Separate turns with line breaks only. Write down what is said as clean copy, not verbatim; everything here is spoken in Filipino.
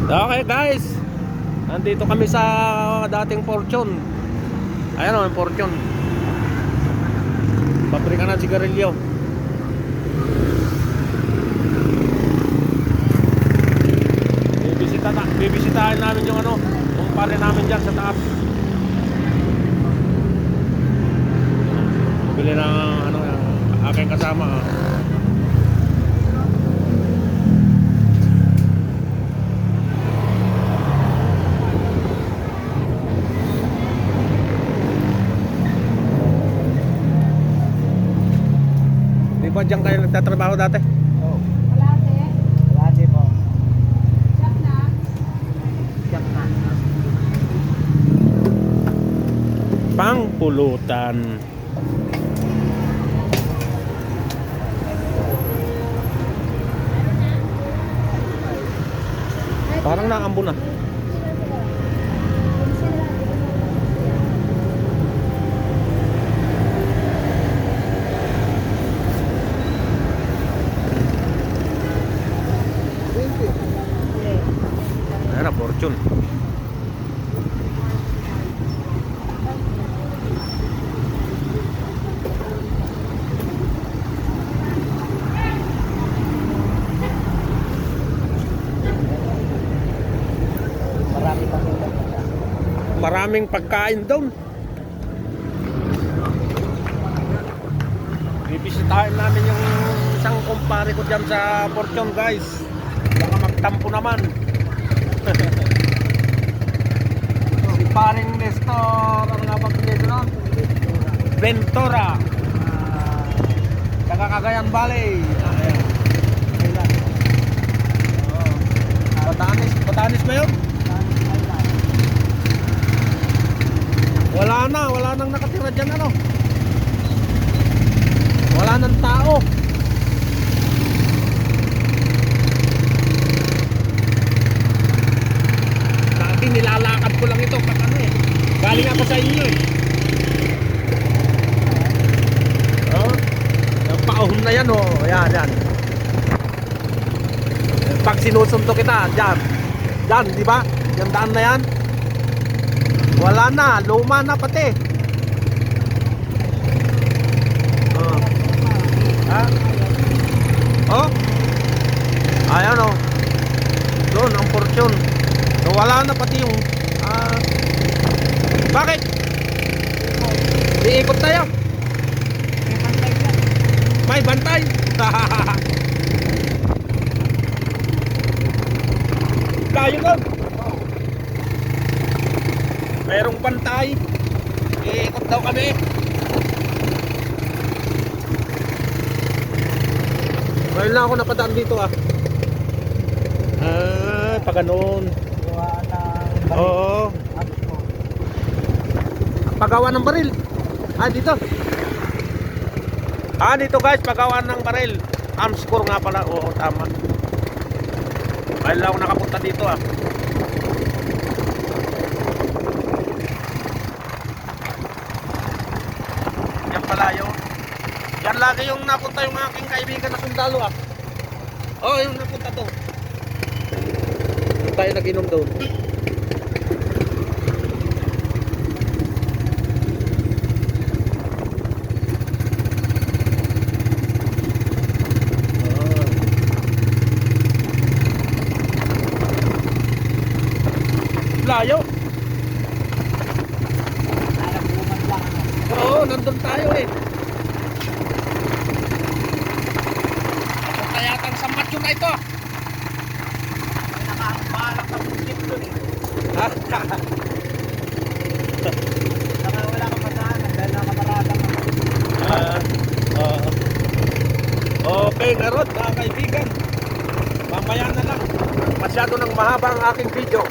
Okay guys, nandito kami sa dating Fortune. Ayan o, yung Fortune. Pabrika ng sigarilyo. Bibisitahin namin yung kumpare namin dyan sa taas. Bili ng aking kasama. Di ba dyan kayo nagtatrabaho dati?
Oo. Kalate po. Siyak na.
Pangpulutan. Parang naambo na. Ayan na, Fortune.
Marami pa rin.
Maraming pagkain doon. Bibisitahin namin yung isang kumpare ko dyan sa Fortune guys. Baka magtampo naman. Si paring Nestor, ano nga bang pinito nun? Ventura. Taga Cagayan Valley. Ayan. Batanes ba yun? Wala nang nakatira dyan wala nang tao. Dati nilalakad ko lang ito pag galing ako sa inyo yung paahon na yan yan. Pag sinusunto kita dyan di ba yung daan na yan wala na, luma na pati. Ayan doon ang Fortune. So, wala na pati yung bakit? Iikot tayo. May bantay. Kayo doon. Merong bantay. Iikot daw kami. Ngayon lang ako napadaan dito pag ganun. Oo. Pagawa ng baril. Dito. Dito guys, pagawa ng baril. Armscore nga pala. Oo, tama. Ngayon lang ako nakapunta dito Yan pala yun. Yan lagi yung napunta yung aking kaibigan na sundalo yung napunta doon. Tayo nag-inom doon. Layo. Oo, nandun tayo Punta yatang sa matyo na ito. Nakakabalang ka bullshit doon Saka wala kang pasahan dahil nakamarada ka. Okay na Rod, mga kaibigan. Mamaya na lang. Masyado nang mahaba ang aking video.